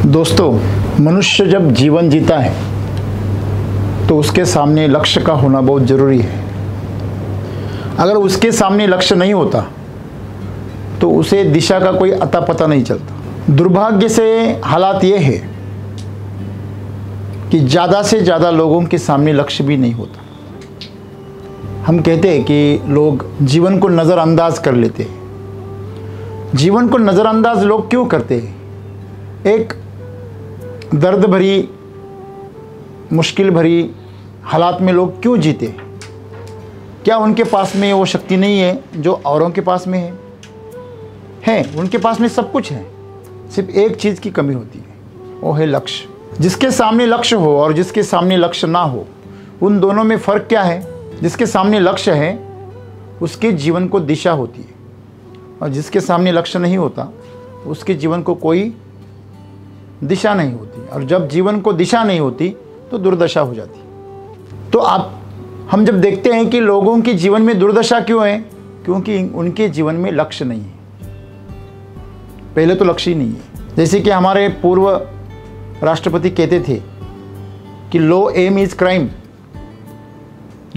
दोस्तों, मनुष्य जब जीवन जीता है तो उसके सामने लक्ष्य का होना बहुत ज़रूरी है। अगर उसके सामने लक्ष्य नहीं होता तो उसे दिशा का कोई अता पता नहीं चलता। दुर्भाग्य से हालात ये है कि ज़्यादा से ज़्यादा लोगों के सामने लक्ष्य भी नहीं होता। हम कहते हैं कि लोग जीवन को नज़रअंदाज कर लेते हैं। जीवन को नज़रअंदाज लोग क्यों करते हैं? एक दर्द भरी, मुश्किल भरी हालात में लोग क्यों जीते? क्या उनके पास में वो शक्ति नहीं है जो औरों के पास में है? उनके पास में सब कुछ है, सिर्फ एक चीज़ की कमी होती है, वो है लक्ष्य। जिसके सामने लक्ष्य हो और जिसके सामने लक्ष्य ना हो, उन दोनों में फ़र्क क्या है? जिसके सामने लक्ष्य है उसके जीवन को दिशा होती है, और जिसके सामने लक्ष्य नहीं होता उसके जीवन को कोई दिशा नहीं होती। और जब जीवन को दिशा नहीं होती तो दुर्दशा हो जाती। तो हम जब देखते हैं कि लोगों के जीवन में दुर्दशा क्यों है? क्योंकि उनके जीवन में लक्ष्य नहीं है। पहले तो लक्ष्य ही नहीं है। जैसे कि हमारे पूर्व राष्ट्रपति कहते थे कि लो एम इज़ क्राइम।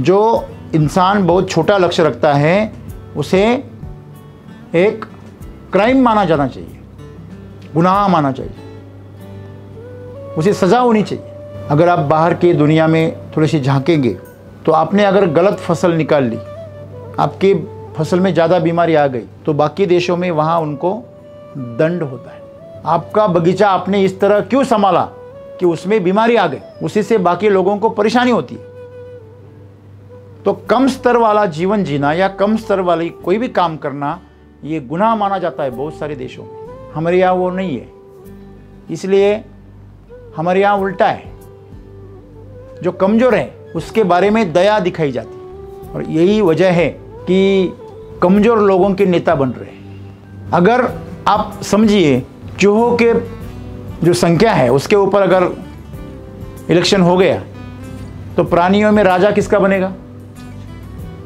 जो इंसान बहुत छोटा लक्ष्य रखता है उसे एक क्राइम माना जाना चाहिए, गुनाह माना चाहिए, उसे सज़ा होनी चाहिए। अगर आप बाहर की दुनिया में थोड़ी सी झांकेंगे तो आपने अगर गलत फसल निकाल ली, आपके फसल में ज़्यादा बीमारी आ गई, तो बाकी देशों में वहाँ उनको दंड होता है। आपका बगीचा आपने इस तरह क्यों संभाला कि उसमें बीमारी आ गई, उसी से बाकी लोगों को परेशानी होती है। तो कम स्तर वाला जीवन जीना या कम स्तर वाली कोई भी काम करना ये गुनाह माना जाता है बहुत सारे देशों में। हमारे यहाँ वो नहीं है, इसलिए हमारे यहाँ उल्टा है। जो कमज़ोर है उसके बारे में दया दिखाई जाती है, और यही वजह है कि कमज़ोर लोगों के नेता बन रहे हैं। अगर आप समझिए, चूहों के जो संख्या है उसके ऊपर अगर इलेक्शन हो गया तो प्राणियों में राजा किसका बनेगा?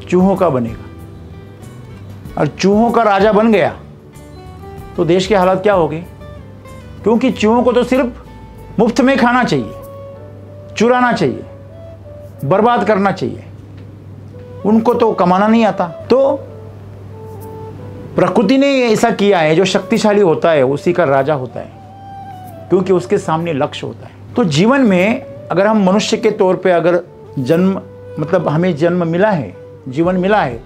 चूहों का बनेगा। और चूहों का राजा बन गया तो देश के हालात क्या हो गए? क्योंकि चूहों को तो सिर्फ मुफ्त में खाना चाहिए, चुराना चाहिए, बर्बाद करना चाहिए, उनको तो कमाना नहीं आता। तो प्रकृति ने ऐसा किया है, जो शक्तिशाली होता है उसी का राजा होता है, क्योंकि उसके सामने लक्ष्य होता है। तो जीवन में अगर हम मनुष्य के तौर पे अगर हमें जन्म मिला है, जीवन मिला है,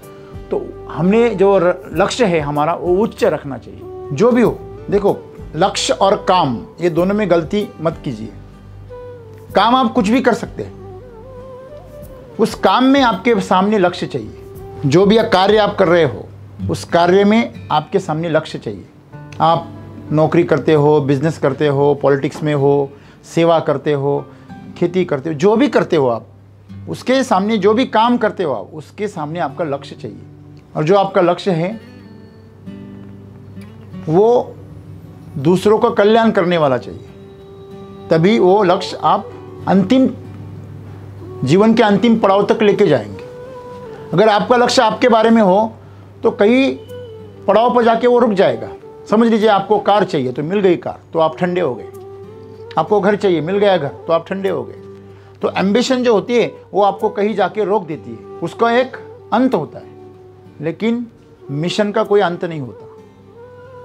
तो हमने जो लक्ष्य है हमारा वो उच्च रखना चाहिए। जो भी हो, देखो, लक्ष्य और काम ये दोनों में गलती मत कीजिए। काम आप कुछ भी कर सकते हैं, उस काम में आपके सामने लक्ष्य चाहिए। जो भी कार्य आप कर रहे हो उस कार्य में आपके सामने लक्ष्य चाहिए। आप नौकरी करते हो, बिजनेस करते हो, पॉलिटिक्स में हो, सेवा करते हो, खेती करते हो, जो भी करते हो आप, उसके सामने जो भी काम करते हो आप, उसके सामने आपका लक्ष्य चाहिए। और जो आपका लक्ष्य है वो दूसरों का कल्याण करने वाला चाहिए। तभी वो लक्ष्य आप जीवन के अंतिम पड़ाव तक लेके जाएंगे। अगर आपका लक्ष्य आपके बारे में हो तो कई पड़ाव पर जाके वो रुक जाएगा। समझ लीजिए, आपको कार चाहिए तो मिल गई कार तो आप ठंडे हो गए, आपको घर चाहिए, मिल गया घर तो आप ठंडे हो गए। तो एम्बिशन जो होती है वो आपको कहीं जाके रोक देती है, उसका एक अंत होता है, लेकिन मिशन का कोई अंत नहीं होता।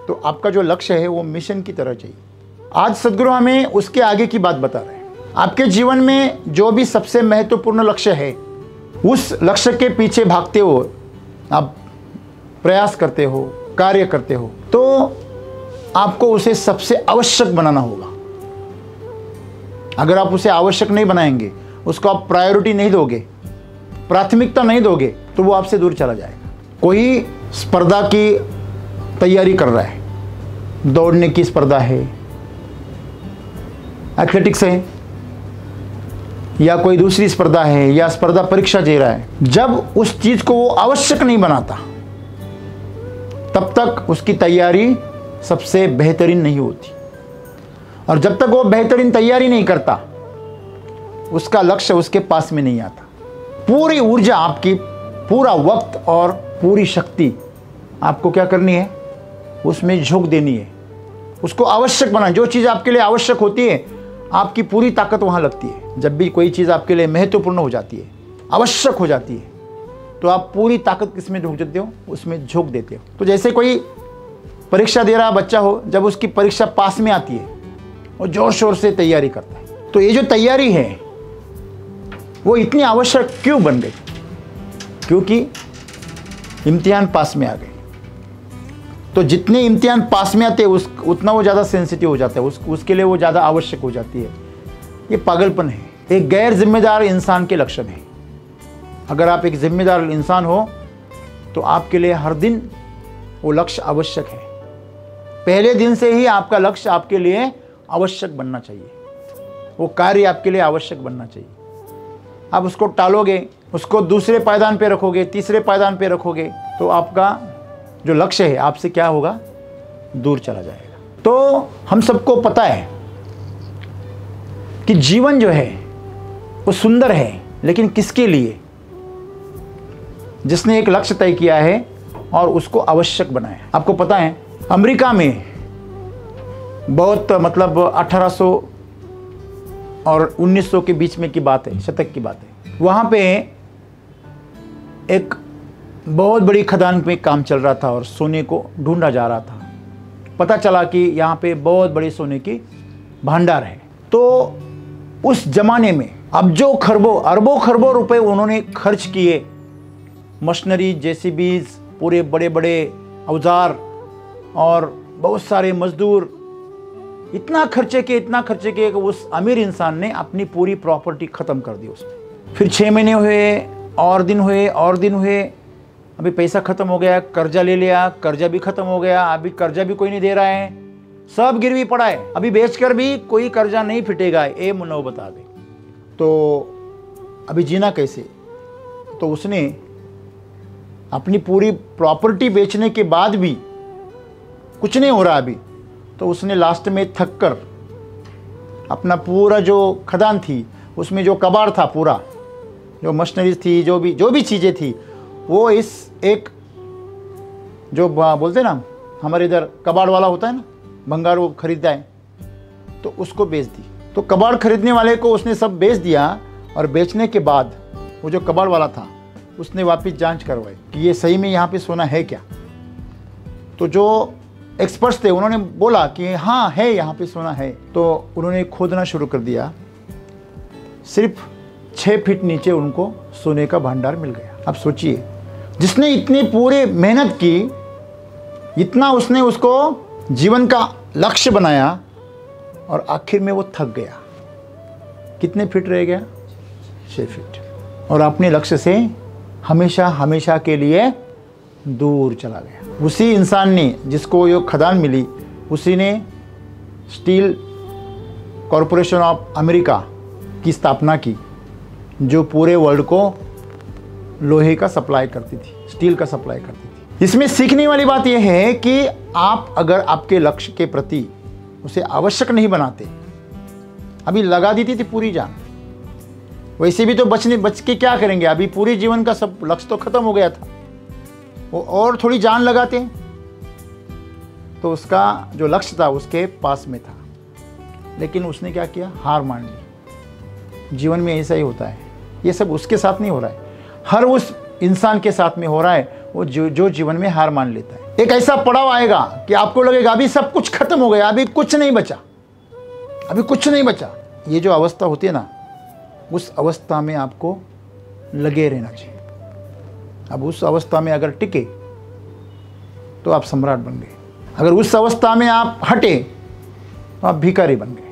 तो आपका जो लक्ष्य है वो मिशन की तरह चाहिए। आज सद्गुरु हमें उसके आगे की बात बता रहे हैं। आपके जीवन में जो भी सबसे महत्वपूर्ण लक्ष्य है, उस लक्ष्य के पीछे भागते हो, आप प्रयास करते हो, कार्य करते हो, तो आपको उसे सबसे आवश्यक बनाना होगा। अगर आप उसे आवश्यक नहीं बनाएंगे, उसको आप प्रायोरिटी नहीं दोगे, प्राथमिकता नहीं दोगे, तो वो आपसे दूर चला जाएगा। कोई स्पर्धा की तैयारी कर रहा है, दौड़ने की स्पर्धा है, एथलेटिक्स है, या कोई दूसरी स्पर्धा है, या स्पर्धा परीक्षा दे रहा है। जब उस चीज को वो आवश्यक नहीं बनाता तब तक उसकी तैयारी सबसे बेहतरीन नहीं होती। और जब तक वो बेहतरीन तैयारी नहीं करता, उसका लक्ष्य उसके पास में नहीं आता। पूरी ऊर्जा आपकी, पूरा वक्त और पूरी शक्ति आपको क्या करनी है? उसमें झोंक देनी है, उसको आवश्यक बनाएं। जो चीज़ आपके लिए आवश्यक होती है, आपकी पूरी ताकत वहाँ लगती है। जब भी कोई चीज़ आपके लिए महत्वपूर्ण हो जाती है, आवश्यक हो जाती है, तो आप पूरी ताकत किसमें झोंक देते हो? उसमें झोंक देते हो। तो जैसे कोई परीक्षा दे रहा बच्चा हो, जब उसकी परीक्षा पास में आती है, वो जोर शोर से तैयारी करता है। तो ये जो तैयारी है वो इतनी आवश्यक क्यों बन गई? क्योंकि इम्तिहान पास में आ गए। तो जितने इम्तिहान पास में आते हैं उतना वो ज़्यादा सेंसिटिव हो जाता है, उसके लिए वो ज़्यादा आवश्यक हो जाती है। ये पागलपन है, एक गैर जिम्मेदार इंसान के लक्षण है। अगर आप एक जिम्मेदार इंसान हो तो आपके लिए हर दिन वो लक्ष्य आवश्यक है। पहले दिन से ही आपका लक्ष्य आपके लिए आवश्यक बनना चाहिए, वो कार्य आपके लिए आवश्यक बनना चाहिए। आप उसको टालोगे, उसको दूसरे पायदान पे रखोगे, तीसरे पायदान पे रखोगे, तो आपका जो लक्ष्य है आपसे क्या होगा? दूर चला जाएगा। तो हम सबको पता है कि जीवन जो है वो सुंदर है, लेकिन किसके लिए? जिसने एक लक्ष्य तय किया है और उसको आवश्यक बनाया। आपको पता है अमेरिका में बहुत 1800 और 1900 के बीच में की बात है, शतक की बात है। वहाँ पे एक बहुत बड़ी खदान में काम चल रहा था और सोने को ढूंढा जा रहा था। पता चला कि यहाँ पे बहुत बड़ी सोने की भंडार है। तो उस जमाने में अब जो अरबों खरबों रुपए उन्होंने खर्च किए, मशीनरी, जेसीबीज, पूरे बड़े बड़े औजार और बहुत सारे मजदूर, इतना खर्चे किए कि उस अमीर इंसान ने अपनी पूरी प्रॉपर्टी ख़त्म कर दी उसमें। फिर 6 महीने हुए और दिन हुए, अभी पैसा ख़त्म हो गया, कर्जा ले लिया, कर्जा भी ख़त्म हो गया, अभी कर्जा भी कोई नहीं दे रहा है, सब गिरवी पड़ा है, अभी बेचकर भी कोई कर्जा नहीं फिटेगा, ये मुन्ना बता दे। तो अभी जीना कैसे? तो उसने अपनी पूरी प्रॉपर्टी बेचने के बाद भी कुछ नहीं हो रहा अभी, तो उसने लास्ट में थक कर अपना पूरा जो खदान थी उसमें जो कबाड़ था, पूरा जो मशीनरीज थी, जो भी चीज़ें थी, वो इस एक जो बोलते ना हमारे इधर कबाड़ वाला होता है ना, भंगार, वो खरीदता है, तो उसको बेच दी। तो कबाड़ खरीदने वाले को उसने सब बेच दिया और बेचने के बाद वो जो कबाड़ वाला था उसने वापस जांच करवाई कि ये सही में यहाँ पे सोना है क्या। तो जो एक्सपर्ट्स थे उन्होंने बोला कि हाँ है, यहाँ पे सोना है। तो उन्होंने खोदना शुरू कर दिया। सिर्फ 6 फीट नीचे उनको सोने का भंडार मिल गया। अब सोचिए, जिसने इतनी पूरे मेहनत की, इतना उसने उसको जीवन का लक्ष्य बनाया और आखिर में वो थक गया। कितने फीट रह गया? 6 फीट। और अपने लक्ष्य से हमेशा हमेशा के लिए दूर चला गया। उसी इंसान ने, जिसको ये खदान मिली, उसी ने स्टील कॉरपोरेशन ऑफ अमेरिका की स्थापना की, जो पूरे वर्ल्ड को लोहे का सप्लाई करती थी, स्टील का सप्लाई करती थी। इसमें सीखने वाली बात यह है कि आप अगर आपके लक्ष्य के प्रति उसे आवश्यक नहीं बनाते, अभी लगा दी थी पूरी जान, वैसे भी तो बच के क्या करेंगे? अभी पूरे जीवन का सब लक्ष्य तो खत्म हो गया था, वो और थोड़ी जान लगाते तो उसका जो लक्ष्य था उसके पास में था। लेकिन उसने क्या किया? हार मान ली। जीवन में ऐसा ही होता है। ये सब उसके साथ नहीं हो रहा है, हर उस इंसान के साथ में हो रहा है वो जो जीवन में हार मान लेता है। एक ऐसा पड़ाव आएगा कि आपको लगेगा अभी सब कुछ खत्म हो गया, अभी कुछ नहीं बचा, अभी कुछ नहीं बचा। ये जो अवस्था होती है ना, उस अवस्था में आपको लगे रहना चाहिए। अब उस अवस्था में अगर टिके तो आप सम्राट बन गए, अगर उस अवस्था में आप हटे तो आप भिखारी बन गए।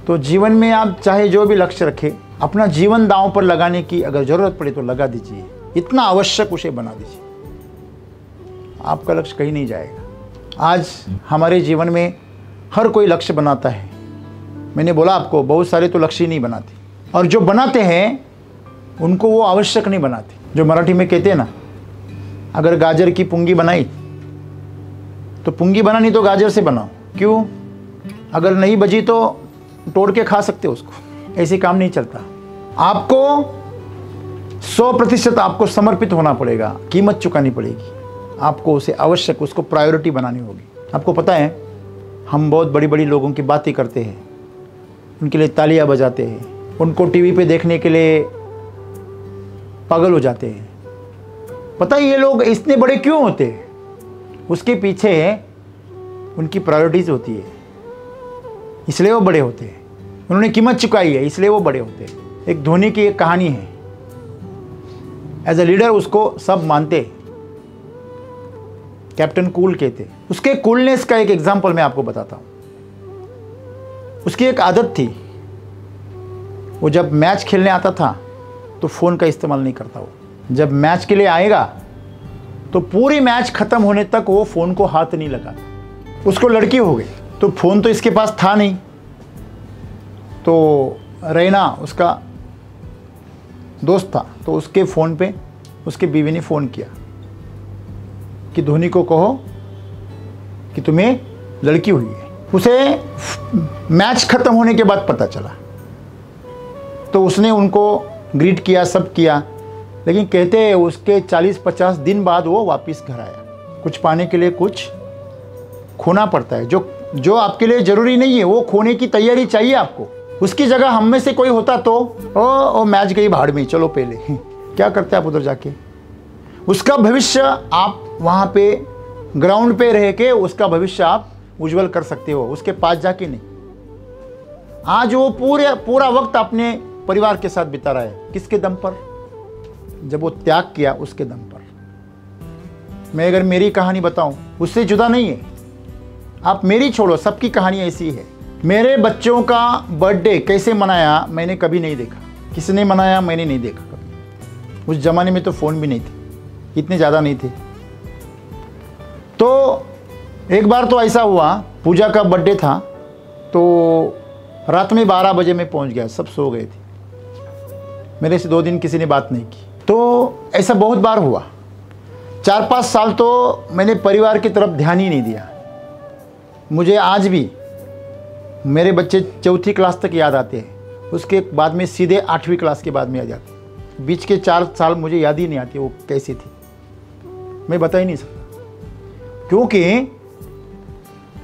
तो जीवन में आप चाहे जो भी लक्ष्य रखें, अपना जीवन दांव पर लगाने की अगर ज़रूरत पड़े तो लगा दीजिए, इतना आवश्यक उसे बना दीजिए, आपका लक्ष्य कहीं नहीं जाएगा। आज हमारे जीवन में हर कोई लक्ष्य बनाता है। मैंने बोला आपको, बहुत सारे तो लक्ष्य ही नहीं बनाते, और जो बनाते हैं उनको वो आवश्यक नहीं बनाते। जो मराठी में कहते हैं ना, अगर गाजर की पुंगी बनाई तो पुंगी बनानी तो गाजर से बनाओ। क्यों? अगर नहीं बजी तो तोड़ के खा सकते हो उसको। ऐसे काम नहीं चलता। आपको 100% आपको समर्पित होना पड़ेगा, कीमत चुकानी पड़ेगी, आपको उसे आवश्यक, उसको प्रायोरिटी बनानी होगी। आपको पता है हम बहुत बड़ी बड़ी लोगों की बातें करते हैं, उनके लिए तालियां बजाते हैं, उनको टीवी पे देखने के लिए पागल हो जाते हैं। पता है ये लोग इतने बड़े क्यों होते हैं? उसके पीछे उनकी प्रायोरिटीज होती है, इसलिए वो बड़े होते हैं। उन्होंने कीमत चुकाई है, इसलिए वो बड़े होते हैं। एक धोनी की एक कहानी है। एज ए लीडर उसको सब मानते, कैप्टन कूल कहते। उसके कूलनेस का एक एग्जांपल मैं आपको बताता हूं। उसकी एक आदत थी, वो जब मैच खेलने आता था तो फ़ोन का इस्तेमाल नहीं करता। वो जब मैच के लिए आएगा तो पूरी मैच ख़त्म होने तक वो फ़ोन को हाथ नहीं लगाता। उसको लड़की हो गई तो फ़ोन तो इसके पास था नहीं, तो रैना उसका दोस्त था, तो उसके फ़ोन पे उसके बीवी ने फ़ोन किया कि धोनी को कहो कि तुम्हें लड़की हुई है। उसे मैच ख़त्म होने के बाद पता चला, तो उसने उनको ग्रीट किया, सब किया, लेकिन कहते हैं उसके 40-50 दिन बाद वो वापस घर आया। कुछ पाने के लिए कुछ खोना पड़ता है। जो आपके लिए ज़रूरी नहीं है वो खोने की तैयारी चाहिए आपको। उसकी जगह हम में से कोई होता तो ओ मैच गई भाड़ में, चलो पहले क्या करते आप उधर जाके। उसका भविष्य आप वहाँ पे ग्राउंड पे रह के उसका भविष्य आप उज्जवल कर सकते हो, उसके पास जाके नहीं। आज वो पूरा वक्त अपने परिवार के साथ बिता रहा है। किसके दम पर? जब वो त्याग किया उसके दम पर। मैं अगर मेरी कहानी बताऊं, उससे जुदा नहीं है। आप मेरी छोड़ो, सबकी कहानी ऐसी है। मेरे बच्चों का बर्थडे कैसे मनाया मैंने कभी नहीं देखा। किसने मनाया मैंने नहीं देखा कभी। उस जमाने में तो फ़ोन भी नहीं थे, इतने ज़्यादा नहीं थे। तो एक बार तो ऐसा हुआ, पूजा का बर्थडे था, तो रात में 12 बजे मैं पहुंच गया, सब सो गए थे। मेरे से 2 दिन किसी ने बात नहीं की। तो ऐसा बहुत बार हुआ। 4-5 साल तो मैंने परिवार की तरफ ध्यान ही नहीं दिया। मुझे आज भी मेरे बच्चे 4th क्लास तक याद आते हैं, उसके बाद में सीधे 8वीं क्लास के बाद में आ जाते। बीच के 4 साल मुझे याद ही नहीं आते वो कैसी थी, मैं बता ही नहीं सकता। क्योंकि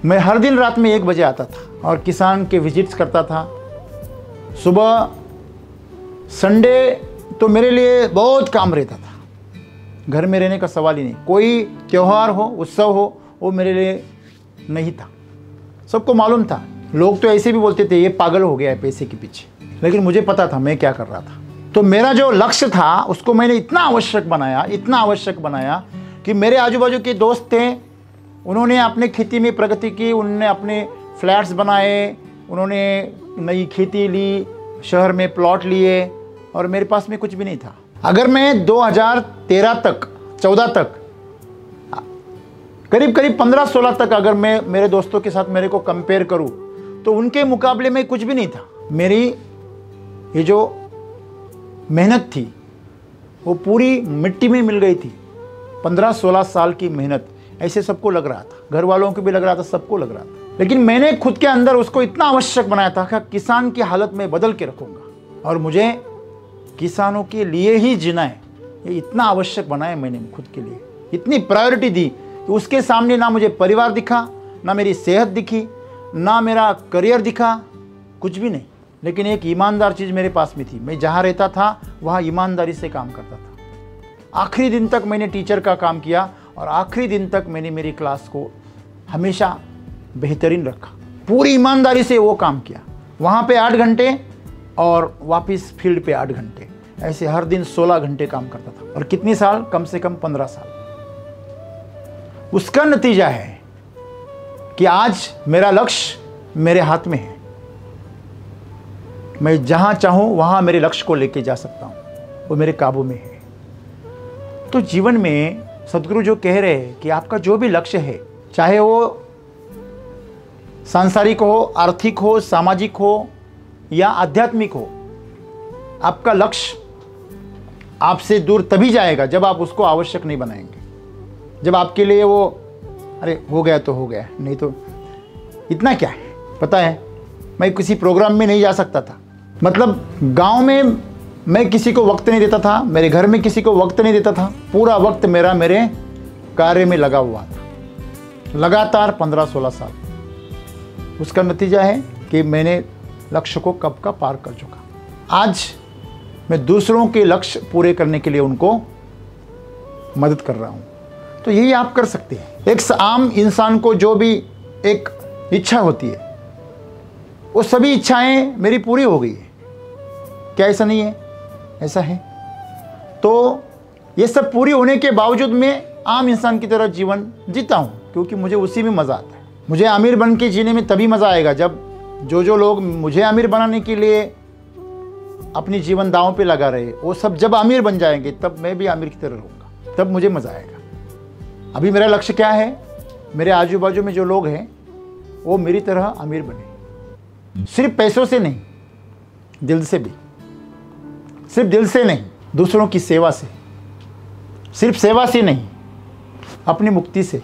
मैं हर दिन रात में 1 बजे आता था और किसान के विजिट्स करता था। सुबह संडे तो मेरे लिए बहुत काम रहता था, घर में रहने का सवाल ही नहीं। कोई त्यौहार हो, उत्सव हो, वो मेरे लिए नहीं था। सबको मालूम था। लोग तो ऐसे भी बोलते थे ये पागल हो गया है पैसे के पीछे, लेकिन मुझे पता था मैं क्या कर रहा था। तो मेरा जो लक्ष्य था उसको मैंने इतना आवश्यक बनाया कि मेरे आजू बाजू के दोस्त थे, उन्होंने अपने खेती में प्रगति की, उन्होंने अपने फ्लैट्स बनाए, उन्होंने नई खेती ली, शहर में प्लॉट लिए, और मेरे पास में कुछ भी नहीं था। अगर मैं 2013 तक 14 तक करीब 15-16 तक अगर मैं मेरे दोस्तों के साथ मेरे को कंपेयर करूं तो उनके मुकाबले में कुछ भी नहीं था। मेरी ये जो मेहनत थी वो पूरी मिट्टी में मिल गई थी। 15-16 साल की मेहनत, ऐसे सबको लग रहा था, घर वालों को भी लग रहा था, सबको लग रहा था। लेकिन मैंने खुद के अंदर उसको इतना आवश्यक बनाया था कि किसान की हालत में बदल के रखूंगा और मुझे किसानों के लिए ही जीना है। ये इतना आवश्यक बनाया मैंने खुद के लिए, इतनी प्रायोरिटी दी कि उसके सामने ना मुझे परिवार दिखा, ना मेरी सेहत दिखी, ना मेरा करियर दिखा, कुछ भी नहीं। लेकिन एक ईमानदार चीज़ मेरे पास में थी। मैं जहाँ रहता था वहाँ ईमानदारी से काम करता था। आखिरी दिन तक मैंने टीचर का काम किया और आखिरी दिन तक मैंने मेरी क्लास को हमेशा बेहतरीन रखा। पूरी ईमानदारी से वो काम किया। वहाँ पे 8 घंटे और वापस फील्ड पे 8 घंटे, ऐसे हर दिन 16 घंटे काम करता था। और कितने साल? कम से कम 15 साल। उसका नतीजा है कि आज मेरा लक्ष्य मेरे हाथ में है। मैं जहाँ चाहूँ वहाँ मेरे लक्ष्य को लेके जा सकता हूँ, वो मेरे काबू में है। तो जीवन में सदगुरु जो कह रहे हैं कि आपका जो भी लक्ष्य है, चाहे वो सांसारिक हो, आर्थिक हो, सामाजिक हो या आध्यात्मिक हो, आपका लक्ष्य आपसे दूर तभी जाएगा जब आप उसको आवश्यक नहीं बनाएंगे। जब आपके लिए वो अरे हो गया तो हो गया, नहीं तो इतना क्या है। पता है मैं किसी प्रोग्राम में नहीं जा सकता था, मतलब गांव में मैं किसी को वक्त नहीं देता था, मेरे घर में किसी को वक्त नहीं देता था। पूरा वक्त मेरा मेरे कार्य में लगा हुआ था, लगातार 15-16 साल। उसका नतीजा है कि मैंने लक्ष्य को कब का पार कर चुका। आज मैं दूसरों के लक्ष्य पूरे करने के लिए उनको मदद कर रहा हूँ। तो यही आप कर सकते हैं। एक आम इंसान को जो भी एक इच्छा होती है, वो सभी इच्छाएं मेरी पूरी हो गई है। क्या ऐसा नहीं है? ऐसा है। तो ये सब पूरी होने के बावजूद मैं आम इंसान की तरह जीवन जीता हूँ, क्योंकि मुझे उसी में मज़ा आता है। मुझे अमीर बन के जीने में तभी मज़ा आएगा जब जो लोग मुझे अमीर बनाने के लिए अपनी जीवन दांव पे लगा रहे, वो सब जब अमीर बन जाएंगे तब मैं भी अमीर की तरह रहूँगा, तब मुझे मज़ा आएगा। अभी मेरा लक्ष्य क्या है? मेरे आजू बाजू में जो लोग हैं वो मेरी तरह अमीर बने, सिर्फ पैसों से नहीं, दिल से भी। सिर्फ दिल से नहीं, दूसरों की सेवा से। सिर्फ सेवा से नहीं, अपनी मुक्ति से।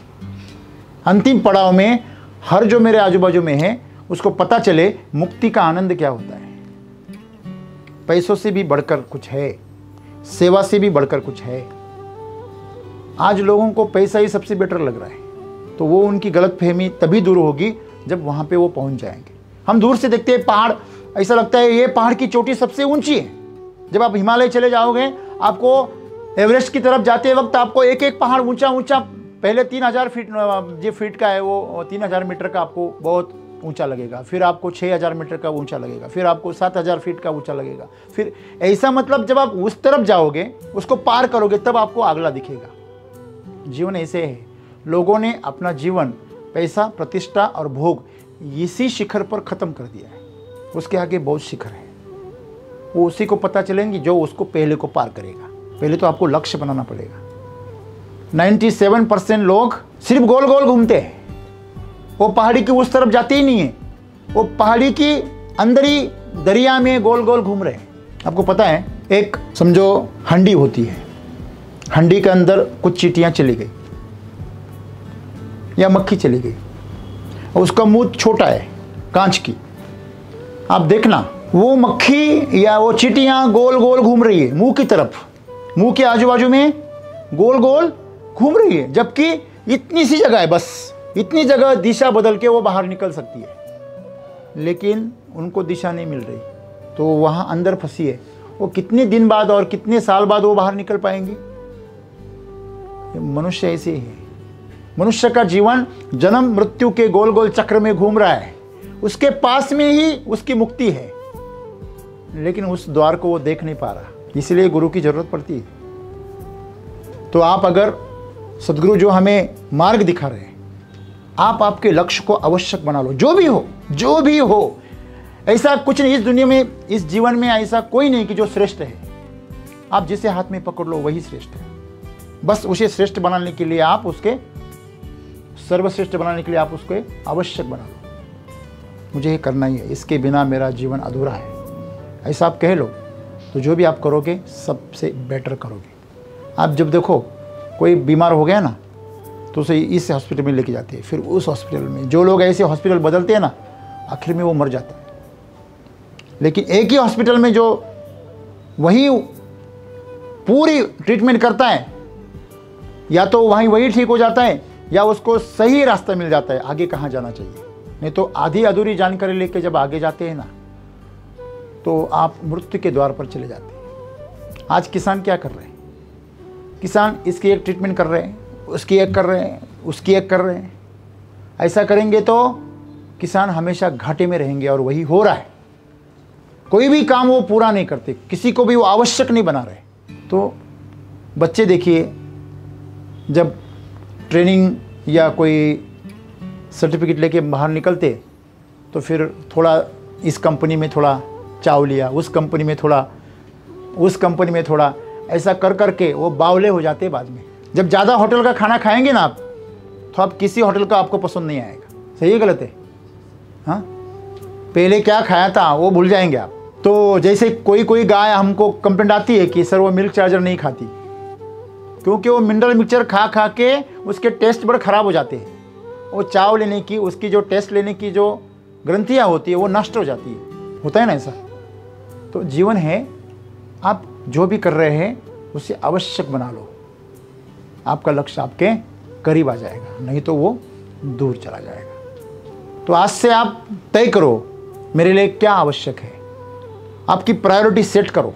अंतिम पड़ाव में हर जो मेरे आजू बाजू में है उसको पता चले मुक्ति का आनंद क्या होता है। पैसों से भी बढ़कर कुछ है, सेवा से भी बढ़कर कुछ है। आज लोगों को पैसा ही सबसे बेटर लग रहा है, तो वो उनकी गलतफहमी तभी दूर होगी जब वहाँ पे वो पहुँच जाएंगे। हम दूर से देखते हैं पहाड़, ऐसा लगता है ये पहाड़ की चोटी सबसे ऊंची है। जब आप हिमालय चले जाओगे, आपको एवरेस्ट की तरफ जाते वक्त आपको एक एक पहाड़ ऊंचा ऊंचा, पहले 3000 फीट का है, वो 3000 मीटर का आपको बहुत ऊंचा लगेगा, फिर आपको 6000 मीटर का ऊंचा लगेगा, फिर आपको 7000 फीट का ऊंचा लगेगा, फिर ऐसा। मतलब जब आप उस तरफ जाओगे, उसको पार करोगे, तब आपको अगला दिखेगा। जीवन ऐसे है। लोगों ने अपना जीवन पैसा, प्रतिष्ठा और भोग इसी शिखर पर ख़त्म कर दिया है। उसके आगे बहुत शिखर है, वो उसी को पता चलेंगी जो उसको पहले को पार करेगा। पहले तो आपको लक्ष्य बनाना पड़ेगा। 97% लोग सिर्फ गोल गोल घूमते हैं, वो पहाड़ी की उस तरफ जाते ही नहीं है, वो पहाड़ी की अंदर ही दरिया में गोल गोल घूम रहे हैं। आपको पता है, एक समझो हंडी होती है, हंडी के अंदर कुछ चींटियां चली गई या मक्खी चली गई, और उसका मुंह छोटा है, कांच की। आप देखना, वो मक्खी या वो चींटियां गोल गोल घूम रही है मुंह की तरफ, मुंह के आजू बाजू में गोल गोल घूम रही है, जबकि इतनी सी जगह है, बस इतनी जगह दिशा बदल के वो बाहर निकल सकती है, लेकिन उनको दिशा नहीं मिल रही, तो वहाँ अंदर फंसी है। वो कितने दिन बाद और कितने साल बाद वो बाहर निकल पाएंगे? मनुष्य ऐसे ही है। मनुष्य का जीवन जन्म मृत्यु के गोल गोल चक्र में घूम रहा है। उसके पास में ही उसकी मुक्ति है, लेकिन उस द्वार को वो देख नहीं पा रहा, इसलिए गुरु की जरूरत पड़ती है। तो आप अगर सदगुरु जो हमें मार्ग दिखा रहे हैं, आप आपके लक्ष्य को आवश्यक बना लो। जो भी हो, ऐसा कुछ नहीं इस दुनिया में, इस जीवन में ऐसा कोई नहीं कि जो श्रेष्ठ है। आप जिसे हाथ में पकड़ लो वही श्रेष्ठ है। बस उसे श्रेष्ठ बनाने के लिए आप उसके सर्वश्रेष्ठ बनाने के लिए आप उसको आवश्यक बना लो। मुझे ये करना ही है, इसके बिना मेरा जीवन अधूरा है, ऐसा आप कह लो, तो जो भी आप करोगे सबसे बेटर करोगे। आप जब देखो कोई बीमार हो गया ना, तो उसे इस हॉस्पिटल में लेके जाते हैं, फिर उस हॉस्पिटल में। जो लोग ऐसे हॉस्पिटल बदलते हैं ना, आखिर में वो मर जाता है। लेकिन एक ही हॉस्पिटल में जो वही पूरी ट्रीटमेंट करता है, या तो वही ठीक हो जाता है, या उसको सही रास्ता मिल जाता है आगे कहाँ जाना चाहिए। नहीं तो आधी अधूरी जानकारी लेके जब आगे जाते हैं ना, तो आप मृत्यु के द्वार पर चले जाते हैं। आज किसान क्या कर रहे हैं? किसान इसकी एक ट्रीटमेंट कर रहे हैं, उसकी एक कर रहे हैं, उसकी एक कर रहे हैं। ऐसा करेंगे तो किसान हमेशा घाटे में रहेंगे, और वही हो रहा है। कोई भी काम वो पूरा नहीं करते, किसी को भी वो आवश्यक नहीं बना रहे। तो बच्चे देखिए, जब ट्रेनिंग या कोई सर्टिफिकेट लेके बाहर निकलते, तो फिर थोड़ा इस कंपनी में थोड़ा चाव लिया, उस कंपनी में थोड़ा, उस कंपनी में थोड़ा, ऐसा कर करके वो बावले हो जाते बाद में। जब ज़्यादा होटल का खाना खाएंगे ना आप, तो आप किसी होटल का आपको पसंद नहीं आएगा। सही है गलत है? हाँ, पहले क्या खाया था वो भूल जाएंगे आप। तो जैसे कोई गाय हमको कंप्लेंट आती है कि सर वो मिल्क चार्जर नहीं खाती, क्योंकि वो मिनरल मिक्सचर खा खा के उसके टेस्ट बड़े ख़राब हो जाते हैं। वो चाव लेने की, उसकी जो टेस्ट लेने की जो ग्रंथियाँ होती है वो नष्ट हो जाती है। होता है ना ऐसा? तो जीवन है, आप जो भी कर रहे हैं उसे आवश्यक बना लो, आपका लक्ष्य आपके करीब आ जाएगा, नहीं तो वो दूर चला जाएगा। तो आज से आप तय करो मेरे लिए क्या आवश्यक है। आपकी प्रायोरिटी सेट करो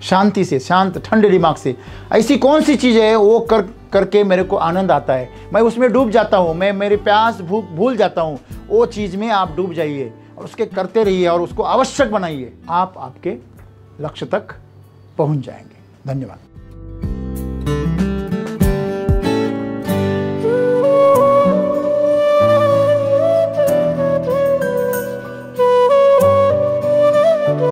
शांति से, शांत ठंडे दिमाग से। ऐसी कौन सी चीज़ है वो करके मेरे को आनंद आता है, मैं उसमें डूब जाता हूँ, मैं मेरी प्यास भूख भूल जाता हूँ, वो चीज़ में आप डूब जाइए और उसके करते रहिए और उसको आवश्यक बनाइए। आप आपके लक्ष्य तक पहुँच जाएंगे। धन्यवाद।